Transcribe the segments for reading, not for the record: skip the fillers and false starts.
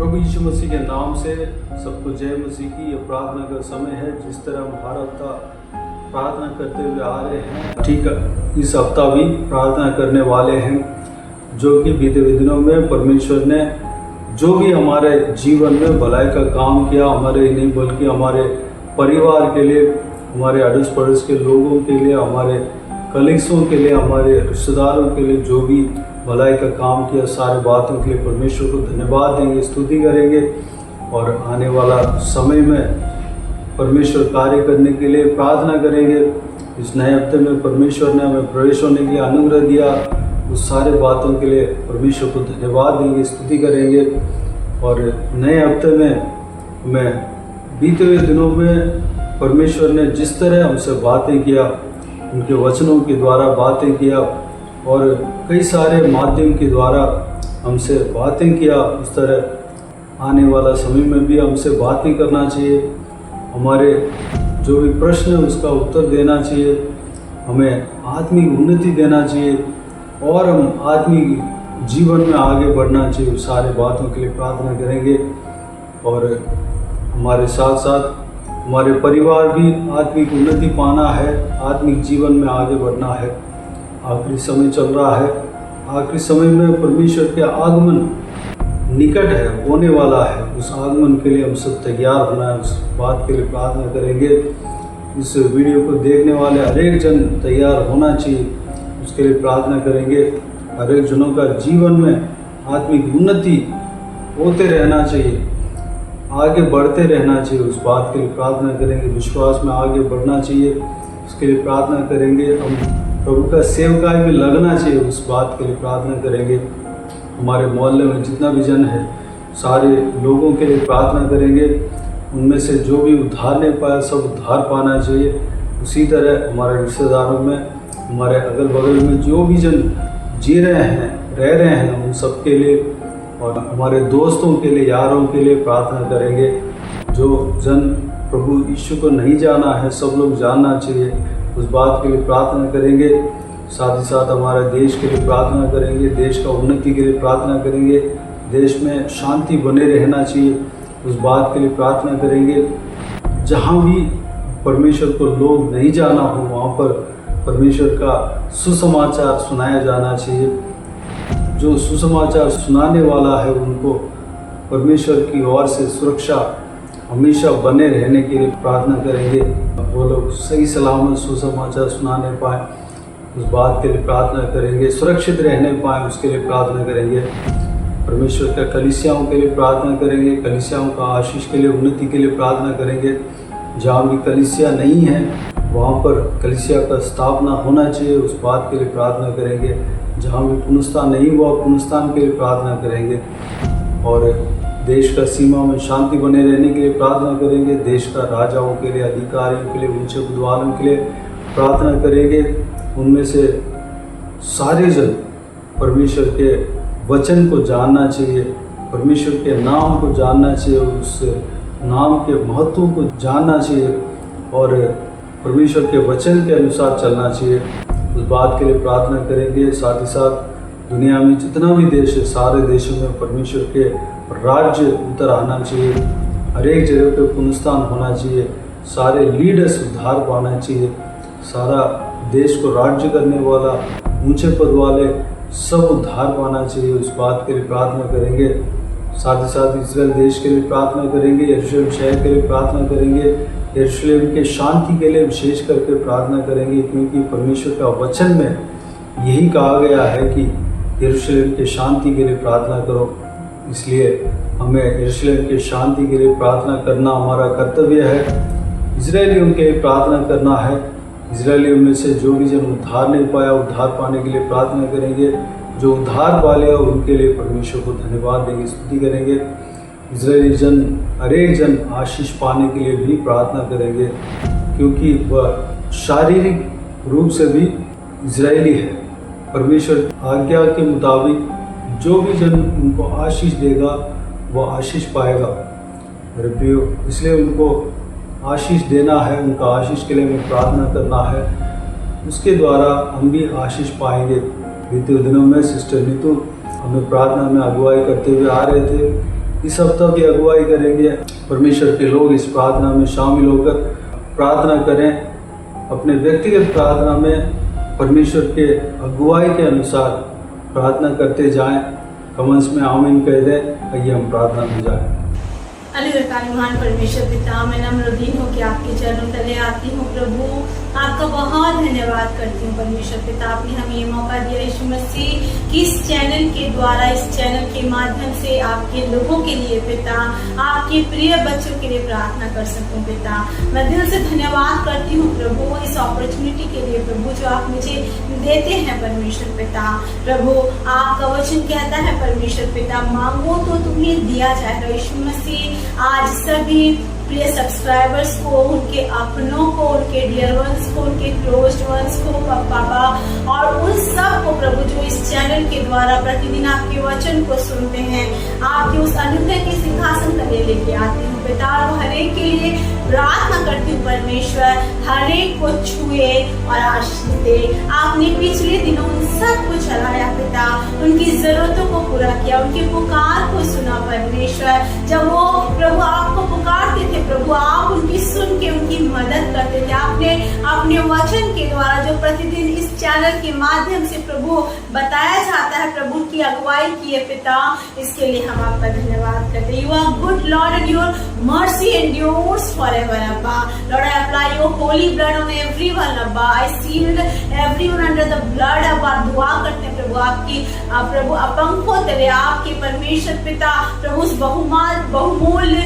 प्रभु यीशु मसीह के नाम से सबको जय मसीह की। ये प्रार्थना का समय है। जिस तरह हम हर हफ्ता प्रार्थना करते हुए आ रहे हैं, ठीक है, इस हफ्ता भी प्रार्थना करने वाले हैं, जो कि बीते हुए दिनों में परमेश्वर ने जो भी हमारे जीवन में भलाई का काम किया, हमारे नहीं बल्कि हमारे परिवार के लिए, हमारे अड़ोस पड़ोस के लोगों के लिए, हमारे कलीग्सों के लिए, हमारे रिश्तेदारों के लिए जो भी भलाई का काम किया, सारे बातों के लिए परमेश्वर को धन्यवाद देंगे, स्तुति करेंगे। और आने वाला समय में परमेश्वर कार्य करने के लिए प्रार्थना करेंगे। इस नए हफ्ते में परमेश्वर ने हमें प्रवेश होने के लिए अनुग्रह दिया, उस सारे बातों के लिए परमेश्वर को धन्यवाद देंगे, स्तुति करेंगे। और नए हफ्ते में हमें बीते हुए दिनों में परमेश्वर ने जिस तरह हमसे बातें किया, उनके वचनों के द्वारा बातें किया और कई सारे माध्यम के द्वारा हमसे बातें किया, उस तरह आने वाला समय में भी हमसे बातें करना चाहिए। हमारे जो भी प्रश्न है उसका उत्तर देना चाहिए, हमें आत्मिक उन्नति देना चाहिए और हम आत्मिक जीवन में आगे बढ़ना चाहिए। उस सारे बातों के लिए प्रार्थना करेंगे। और हमारे साथ साथ हमारे परिवार भी आत्मिक उन्नति पाना है, आत्मिक जीवन में आगे बढ़ना है। आखिरी समय चल रहा है, आखिरी समय में परमेश्वर के आगमन निकट है, होने वाला है। उस आगमन के लिए हम सब तैयार होना है, उस बात के लिए प्रार्थना करेंगे। इस वीडियो को देखने वाले हर एक जन तैयार होना चाहिए, उसके लिए प्रार्थना करेंगे। हर एक जनों का जीवन में आत्मिक उन्नति होते रहना चाहिए, आगे बढ़ते रहना चाहिए, उस बात के लिए प्रार्थना करेंगे। विश्वास में आगे बढ़ना चाहिए, उसके लिए प्रार्थना करेंगे। हम प्रभु का सेवकाई में लगना चाहिए, उस बात के लिए प्रार्थना करेंगे। हमारे मोहल्ले में जितना भी जन है, सारे लोगों के लिए प्रार्थना करेंगे। उनमें से जो भी उद्धार नहीं पाया, सब उद्धार पाना चाहिए। उसी तरह हमारे रिश्तेदारों में, हमारे अगल बगल में जो भी जन जी रहे हैं, रह रहे हैं, उन सब के लिए और हमारे दोस्तों के लिए, यारों के लिए प्रार्थना करेंगे। जो जन प्रभु यीशु को नहीं जाना है, सब लोग जानना चाहिए, उस बात के लिए प्रार्थना करेंगे। साथ ही साथ हमारे देश के लिए प्रार्थना करेंगे, देश का उन्नति के लिए प्रार्थना करेंगे। देश में शांति बने रहना चाहिए, उस बात के लिए प्रार्थना करेंगे। जहाँ भी परमेश्वर को लोग नहीं जाना हो, वहाँ पर परमेश्वर का सुसमाचार सुनाया जाना चाहिए। जो सुसमाचार सुनाने वाला है, उनको परमेश्वर की ओर से सुरक्षा हमेशा बने रहने के लिए प्रार्थना करेंगे। वो लोग सही सलामत सुसमाचार सुनाने पाए, उस बात के लिए प्रार्थना करेंगे। सुरक्षित रहने पाए, उसके लिए प्रार्थना करेंगे। परमेश्वर का कलीसियाओं के लिए प्रार्थना करेंगे, कलीसियाओं का आशीष के लिए, उन्नति के लिए प्रार्थना करेंगे। जहाँ भी कलीसिया नहीं है, वहाँ पर कलीसिया का स्थापना होना चाहिए, उस बात के लिए प्रार्थना करेंगे। जहाँ भी पुनरुत्थान नहीं हुआ, पुनरुत्थान के लिए प्रार्थना करेंगे। और देश का सीमा में शांति बने रहने के लिए प्रार्थना करेंगे। देश का राजाओं के लिए, अधिकारियों के लिए, उच्च पद वालों के लिए प्रार्थना करेंगे। उनमें से सारे जन परमेश्वर के वचन को जानना चाहिए, परमेश्वर के नाम को जानना चाहिए, उस नाम के महत्व को जानना चाहिए और परमेश्वर के वचन के अनुसार चलना चाहिए, उस बात के लिए प्रार्थना करेंगे। साथ ही साथ दुनिया में जितना भी देश है, सारे देशों में परमेश्वर के राज्य उतर आना चाहिए। हर एक जगह पे पुनरुत्थान होना चाहिए, सारे लीडर्स उद्धार पाना चाहिए, सारा देश को राज्य करने वाला, ऊंचे पद वाले सब उद्धार पाना चाहिए, उस बात के लिए प्रार्थना करेंगे। साथ ही साथ इस्राएल देश के लिए प्रार्थना करेंगे, यरूशलेम शहर के लिए प्रार्थना करेंगे, यरूशलेम के शांति के लिए विशेष करके प्रार्थना करेंगे, क्योंकि परमेश्वर का वचन में यही कहा गया है कि यरूशलेम के शांति के लिए प्रार्थना करो। इसलिए हमें यरूशलेम के शांति के लिए प्रार्थना करना हमारा कर्तव्य है। इजरायलियों के लिए प्रार्थना करना है। इजरायलियों में से जो भी जन उद्धार नहीं पाया, उद्धार पाने के लिए प्रार्थना करेंगे। जो उद्धार पा लिया, उनके लिए परमेश्वर को धन्यवाद देंगे, स्तुति करेंगे। इजरायली जन, हर एक जन आशीष पाने के लिए भी प्रार्थना करेंगे, क्योंकि वह शारीरिक रूप से भी इजरायली है। परमेश्वर आज्ञा के मुताबिक जो भी जन उनको आशीष देगा, वह आशीष पाएगा। मेरे प्रियो, इसलिए उनको आशीष देना है, उनका आशीष के लिए हमें प्रार्थना करना है, उसके द्वारा हम भी आशीष पाएंगे। बीते दिनों में सिस्टर नीतू हमें प्रार्थना में अगुवाई करते हुए आ रहे थे। इस हफ्ता की अगुवाई करेंगे। परमेश्वर के लोग इस प्रार्थना में शामिल होकर प्रार्थना करें। अपने व्यक्तिगत प्रार्थना में परमेश्वर के अगुवाई के अनुसार प्रार्थना करते जाएं। कमेंट्स में आमीन कह दें। आइए हम प्रार्थना में जाएं। अनुग्रहकारी महान परमेश्वर पिता, मैं नम्रदीन होकर आपके चरणों तले आती हूँ। प्रभु आपका बहुत धन्यवाद करती हूँ परमेश्वर पिता, आपने हमें ये मौका दिया यीशु मसीह कि इस चैनल के द्वारा, इस चैनल के माध्यम से आपके लोगों के लिए पिता, आपके प्रिय बच्चों के लिए प्रार्थना कर सकूं पिता। मैं दिल से धन्यवाद करती हूँ प्रभु इस अपॉर्चुनिटी के लिए प्रभु जो आप मुझे देते हैं परमेश्वर पिता। प्रभु आपका वचन कहता है परमेश्वर पिता, मांगो तो तुम्हें दिया जाएगा। यीशु मसीह आज सभी प्रिय सब्सक्राइबर्स को, उनके अपनों को, उनके डियर वंस को, उनके क्लोज्ड वंस को पापा, और उन सब को प्रभु जो इस चैनल के द्वारा प्रतिदिन आपके वचन को सुनते हैं, आपके उस अनुग्रह के सिंहासन तले लेके आती हूँ पिता। और हर एक के लिए प्रार्थना करती हूँ परमेश्वर, हर एक को छुए और आशीष दे। आपने पिछले दिनों उन सब को चलाया पिता, उनकी जरूरतों को पूरा किया, उनकी पुकार को सुना परमेश्वर। जब वो प्रभु आपको पुकारते थे प्रभु, आप उनकी सुन के उनकी मदद करते थे। आपने अपने वचन के द्वारा जो प्रतिदिन इस चैनल के माध्यम से प्रभु बताया जाता है प्रभु की अगुवाई की है पिता, इसके लिए हम आपका धन्यवाद करते हैं। You are good Lord and your mercy endures forever, Abba. Lord, I apply your holy blood on everyone, Abba. I seal everyone under the blood, Abba. दुआ करते हैं प्रभु आपकी प्रभु अपंखों तले, आपके परमेश्वर पिता प्रभु उस बहुमूल्य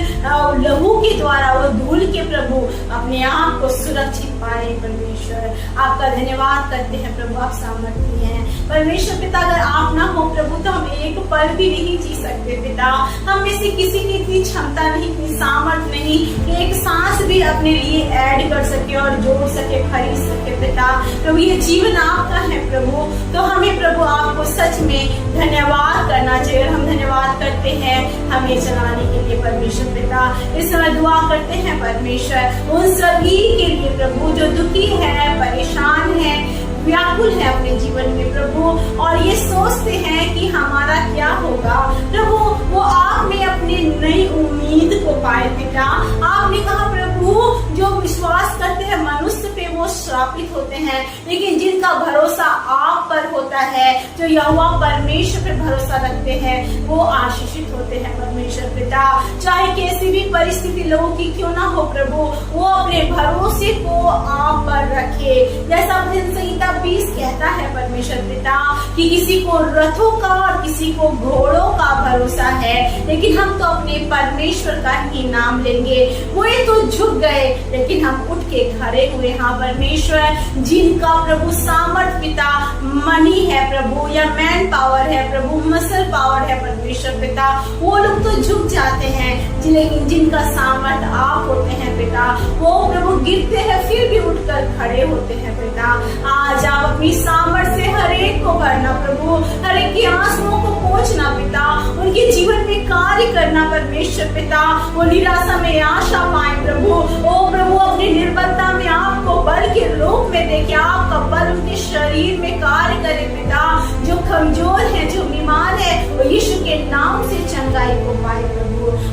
लहू के द्वारा वो धूल के प्रभु अपने आप को सुरक्षित पाए परमेश्वर। आपका धन्यवाद करते हैं प्रभु, आप सामर्थ्य हैं परमेश्वर पिता। अगर आप ना हो प्रभु तो हम एक पल भी नहीं जी सकते पिता। हम में से किसी की इतनी क्षमता नहीं, इतनी सामर्थ नहीं कि एक सांस भी अपने लिए ऐड कर सके और जोड़ सके, खरीद सके पिता। प्रभु ये जीवन आपका है प्रभु, तो हमें प्रभु आपको सच में धन्यवाद करना चाहिए। हम धन्यवाद करते हैं हमें चलाने के लिए परमेश्वर पिता। इस समय दुआ करते हैं परमेश्वर उन सभी के लिए प्रभु जो दुखी है, परेशान है, व्याकुल है अपने जीवन में प्रभु, और ये सोचते हैं कि हमारा क्या होगा प्रभु। वो आप में अपनी नई उम्मीद को पाए पिता। आपने कहा प्रभु जो विश्वास करते हैं मनुष्य पे वो श्रापित होते हैं, लेकिन जिनका भरोसा आप पर होता है, जो यहोवा परमेश्वर पे भरोसा रखते हैं, वो आशीषित होते हैं परमेश्वर पिता। चाहे कैसी भी परिस्थिति लोगों की क्यों ना हो प्रभु, वो अपने भरोसे को आप पर रखे। जैसा भजन संहिता 20 कहता है परमेश्वर पिता कि किसी को रथों का और किसी को घोड़ों का भरोसा है, लेकिन हम तो अपने परमेश्वर का ही नाम लेंगे। वो तो झुक गए लेकिन हम उठ के खड़े हुए। हाँ परमेश्वर, जिनका प्रभु सामर्थ पिता मनी है प्रभु, या मैन पावर है प्रभु, मसल पावर है परमेश्वर पिता, वो लोग तो झुक जाते हैं, लेकिन जिनका सामर्थ आप होते हैं पिता, वो प्रभु गिरते हैं फिर भी उठकर खड़े होते हैं पिता। आज आप अपनी सामर्थ से हर एक को भरना प्रभु, हर एक की आंसुओं को पोंछना पिता, उनके जीवन में कार्य करना परमेश्वर पिता। वो निराशा में आशा पाए प्रभु, ओ प्रभु अपनी निर्बलता में आपको बल के रूप में देखे, आपका बल उनके शरीर में कार्य करे पिता। जो कमजोर है, जो बीमार है, वो यीशु के नाम से चंगाई को पाए प्रभु।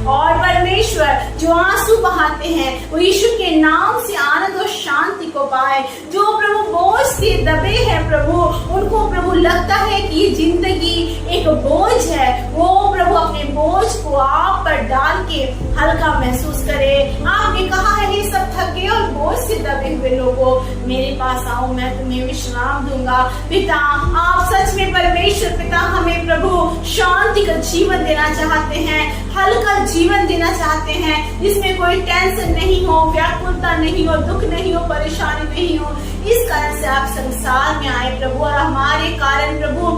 और परमेश्वर जो आंसू बहाते हैं वो यीशु के नाम से आनंद और शांति को पाए। जो प्रभु बोझ से दबे हैं प्रभु, उनको प्रभु लगता है कि ये जिंदगी एक बोझ है, वो प्रभु अपने बोझ को आप पर डाल के हल्का महसूस करे। आपने कहा है ये सब थके और बोझ से दबे हुए लोगों, मेरे पास आओ, मैं तुम्हें विश्राम दूंगा। पिता आप सच में परमेश्वर पिता हमें प्रभु शांति का जीवन देना चाहते हैं, हल्का जीवन देना चाहते हैं, जिसमें कोई टेंशन नहीं हो, व्याकुलता नहीं हो, दुख नहीं हो, परेशानी नहीं हो। इस कारण से आप संसार में आए प्रभु, और हमारे कारण प्रभु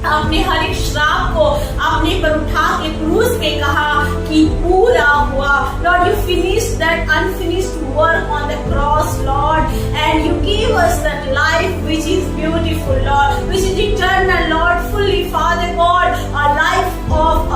आपने हर एक श्राप को अपने पर उठा के क्रूस पे कहा कि पूरा हुआ। Lord, you finished that unfinished work on the cross Lord, and you give us that life which is beautiful Lord, which is eternal Lord, fully father God, a life of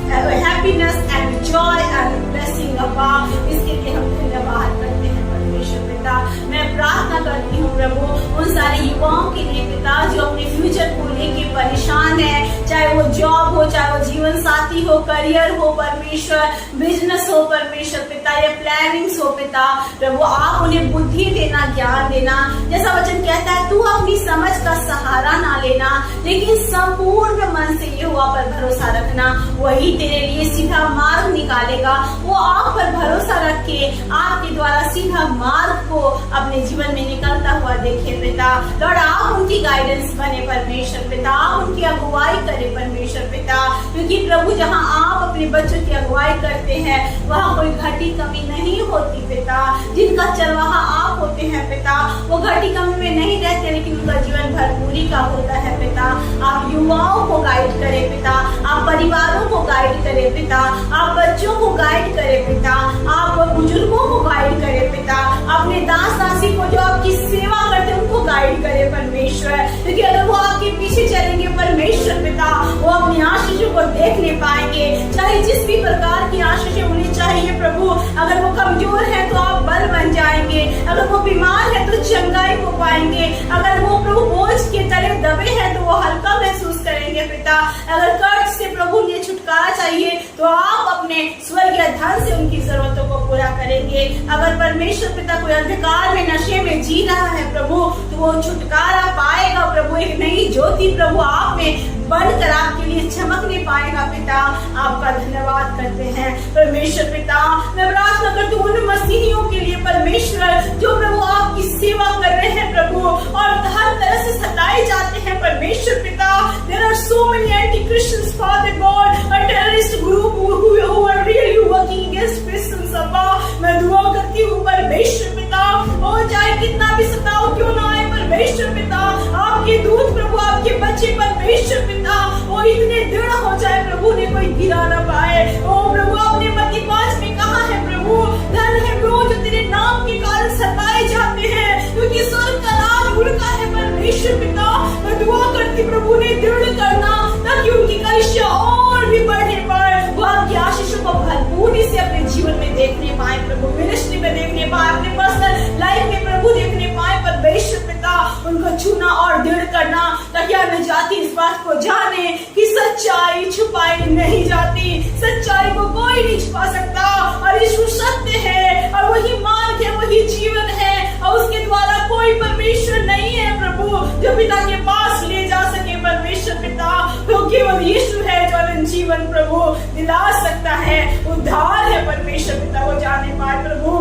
happiness and Joy and blessing अब्बा। इसके लिए हम धन्यवाद करते हैं परमेश्वर पिता। मैं प्रार्थना करती हूँ प्रभु उन सारे युवाओं के लिए पिता जो अपने फ्यूचर को लेके परेशान है, चाहे वो जॉब हो, चाहे वो जीवन साथी शादी हो, करियर हो परमेश्वर, बिजनेस हो परमेश्वर पिता, या प्लानिंग्स हो पिता प्रभु, आप उन्हें बुद्धि देना, ज्ञान देना। जैसा वचन कहता है, तू अपनी समझ का सहारा ना लेना, लेकिन संपूर्ण मन से यहोवा पर भरोसा रखना, वही तेरे लिए सीधा मार्ग निकालेगा। वो आप पर भरोसा रख के आपके द्वारा सीधा मार्ग को अपने जीवन में निकलता हुआ देखे पिता। लॉर्ड, आप उनकी गाइडेंस बने परमेश्वर पिता, आप उनकी अगुवाई करें परमेश्वर पिता, क्योंकि प्रभु जहाँ आप अपने बच्चों की अगुवाई करते हैं वहाँ कोई घटी कमी नहीं होती पिता। जिनका चरवाहा आप होते हैं पिता, वो घटी कमी में नहीं रहते, लेकिन उनका जीवन भरपूरी का होता है पिता। आप युवाओं को गाइड करें पिता, आप परिवारों को गाइड करें पिता, आप बच्चों को गाइड करें पिता, आप बुजुर्गों को गाइड करें पिता, अपने दास दासी को जो आपकी सेवा करते हैं उनको गाइड करें परमेश्वर, क्योंकि अगर वो आपके पीछे चलेंगे परमेश्वर पिता, वो अपनी आशीषों को देख नहीं पाएंगे। चाहे जिस भी प्रकार की आशीषें उन्हें चाहिए प्रभु, अगर वो कमजोर है तो आप बल बन जाएंगे, अगर वो बीमार है तो चंगाई को पाएंगे, अगर वो प्रभु बोझ के तले दबे हैं तो वो हल्का महसूस करेंगे पिता। अगर कर्ज से प्रभु ने छुटकारा चाहिए तो आप अपने स्वर्गीय धन से उनकी जरूरतों को पूरा करेंगे। अगर परमेश्वर पिता कोई अंधकार में, नशे में जी रहा है प्रभु, तो वो छुटकारा पाएगा प्रभु, एक नई ज्योति प्रभु आप में बनकर आपके लिए चमकने पाएगा पिता। आपका धन्यवाद करते हैं परमेश्वर पिता। मैं प्रार्थना करती हूँ उन मसीहियों के लिए परमेश्वर जो प्रभु आपकी सेवा कर रहे हैं प्रभु, और हर तरह से सताए जाते हैं परमेश्वर पिता। There are so many anti-Christians, Father God, a terrorist group who are really working against Christians, अब्बा। मैं दुआ करती हूँ परमेश्वर पिता, और चाहे कितना भी सताओ क्यों ना आए परमेश्वर पिता, आपके दूत प्रभु, आपके बच्चे परमेश्वर पिता, वो इतने दृढ़ हो जाए प्रभु, ने कोई गिरा न पाए। ओ प्रभु, आपने मत्ती 5 में कहा है प्रभु, धन है वो जो तेरे नाम के कारण सताए जाते हैं, क्योंकि स्वर्ग का राज उनका है परमेश्वर पिता। मैं दुआ करती प्रभु ने दृढ़ करना, ताकि उनकी कलिसिया और भी बढ़े पाए, वो आपकी आशीषों को भरपूरी से अपने जीवन में देखने पाए प्रभु, मिनिस्ट्री में देखने पाए, अपने पर्सनल लाइफ में प्रभु देखने पाए परमेश्वर पिता। उनको छूना और दृढ़ करना, ताकि अन्य जाति इस बात को जाने कि सच्चाई छुपाई नहीं जाती, सच्चाई को कोई नहीं छुपा सकता, और यीशु सत्य है, और वही मार्ग है, वही जीवन है, और उसके द्वारा कोई परमेश्वर नहीं है प्रभु जो पिता के पास ले जा सके परमेश्वर पिता। तो केवल यीशु है जो अनंत जीवन प्रभु दिला सकता है, उद्धार है परमेश्वर पिता, वो जाने पाए प्रभु।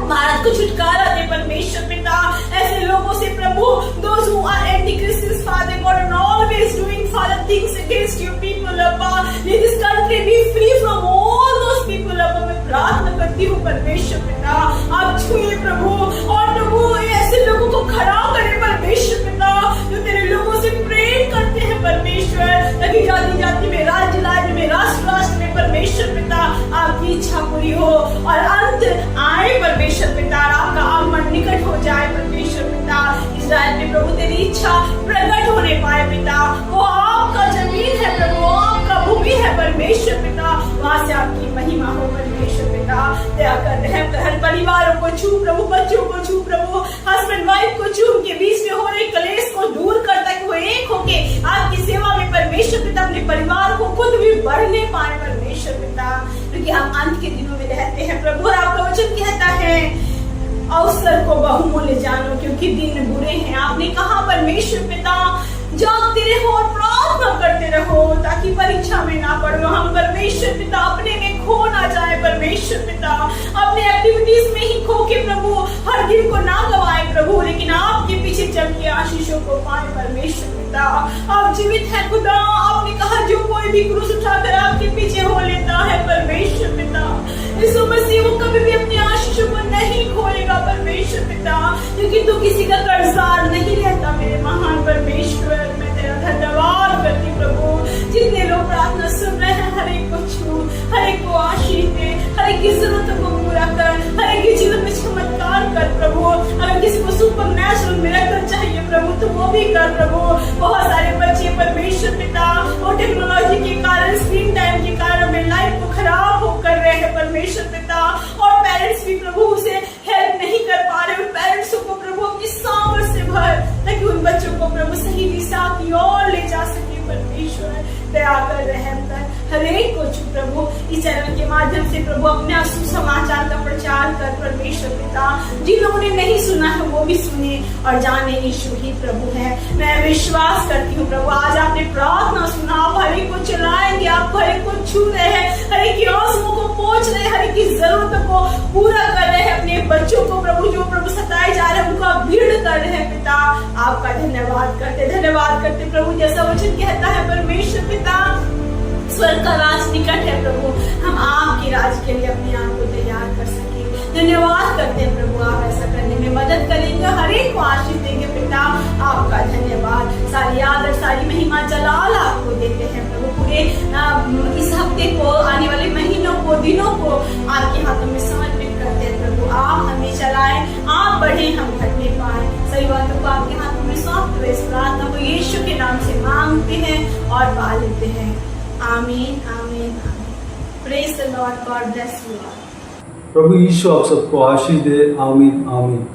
भारत को छुटकारा दे परमेश्वर पिता ऐसे लोगों से प्रभु, those who are anti-Christians, Father God, and always doing Father things against your people, Abba. Let this country be free from all those people, Abba. मैं प्रार्थना करती हूँ परमेश्वर पिता, आप छुए प्रभु, और प्रभु ऐसे लोगों को खड़ा करें परमेश्वर पिता, जो तेरे लोगों से प्रेम करते हैं परमेश्वर, ताकि जाति जाति में, राज्य राज्य में, राष्ट्र राष्ट्र में परमेश्वर पिता आपकी इच्छा पूरी हो, और अंत आए परमेश्वर पिता, आपका आगमन निकट हो जाए परमेश्वर पिता। इस्राएल में प्रभु तेरी इच्छा प्रकट होने पाए पिता, वो आपका जमीन है प्रभु, आपका भूमि है परमेश्वर पिता, वहां से आपकी महिमा हो परमेश्वर पिता। दया कर रहम कर, हर परिवारों को छू प्रभु, बच्चों को छू प्रभु, हस्बैंड वाइफ को छू, उनके बीच में हो रहे कलेश को दूर कर, ताकि वो एक होके आपकी सेवा में परमेश्वर पिता अपने परिवार को खुद भी बढ़ने पाए परमेश्वर पिता, क्योंकि हम अंत के दिनों में रहते हैं प्रभु, और आपका वचन कहता है अवसर को बहुमूल्य जानो, क्योंकि दिन बुरे हैं। आपने कहा परमेश्वर पिता जागते रहो और प्रार्थना करते रहो, ताकि परीक्षा में ना पड़ो। हम परमेश्वर पिता अपने में खो ना जाए परमेश्वर पिता, अपने एक्टिविटीज में ही खो के प्रभु हर दिन को ना गवाए प्रभु, लेकिन आपके पीछे चल के आशीषों को पाए परमेश्वर पिता। आप जीवित है खुदा, आपने कहा जो कोई भी क्रूस उठाकर आपके पीछे हो लेता है परमेश्वर पिता, यीशु मसीह वो कभी भी अपनी आशीषों को नहीं खोएगा परमेश्वर पिता, क्योंकि तू किसी का कर्जदार नहीं रहता मेरे महान परमेश्वर। मैं तेरा धन्यवाद करती प्रभु, जितने लोग प्रार्थना सुन रहे हैं हर एक को छू, हर एक को आशीष दे, हर एक की जरूरतों को पूरा कर, हर एक के जीवन में चमत्कार कर प्रभु। अगर किसी को सुपरनैचुरल मिरेकल चाहिए प्रभु तो वो भी कर प्रभु। बहुत सारे बच्चे परमेश्वर पिता और टेक्नोलॉजी के कारण, स्क्रीन टाइम के कारण अपने लाइफ को खराब हो कर रहे हैं परमेश्वर पिता, और पेरेंट्स भी प्रभु उसे हेल्प नहीं कर पा रहे। उन पेरेंट्स को प्रभु अपनी सामर्थ से भर, ताकि उन बच्चों को प्रभु सही दिशा की ओर ले जा सके परमेश्वर। दया कर रहम कर, हर एक को छू प्रभु। इस चैनल के माध्यम से प्रभु अपने सुसमाचार का प्रचार कर परमेश्वर पिता। जिन लोगों ने नहीं सुना है वो भी सुने और जाने यीशु ही प्रभु है। मैं विश्वास करती हूँ प्रभु आज आपने प्रार्थना सुना, आप हर एक को चलाएंगे, आप हर एक को छू रहे हैं, हर एक की आंसुओं को पोंछ रहे हैं, हर एक की जरूरतों को पूरा कर रहे हैं। अपने बच्चों को प्रभु जो प्रभु सताए जा रहे हैं उनका भीड़ कर रहे हैं पिता। आपका धन्यवाद करते प्रभु। जैसा वचन कहता है परमेश्वर पिता स्वर्ग का राज निकट है प्रभु, हम आपके राज के लिए अपने आप को तैयार कर सके। धन्यवाद करते हैं प्रभु, आप ऐसा करने में मदद करेंगे, हर एक को आशीष देंगे पिता। आपका धन्यवाद, सारी आदर सारी महिमा जलाल आपको देते हैं प्रभु। पूरे इस हफ्ते को, आने वाले महीनों को, दिनों को आपके हाथों में समर्पित करते हैं प्रभु। आप हमें चलाएं, आप बढ़े, हम घटने पाए। सही बातों को आपके हाथों में सौंपते हुए इस प्रार्थना को यीशु के नाम से मांगते हैं और पा लेते हैं। आमीन आमीन आमीन। Praise the lord, God bless you. प्रभु यीशु आप सबको आशीष दे। आमीन आमीन।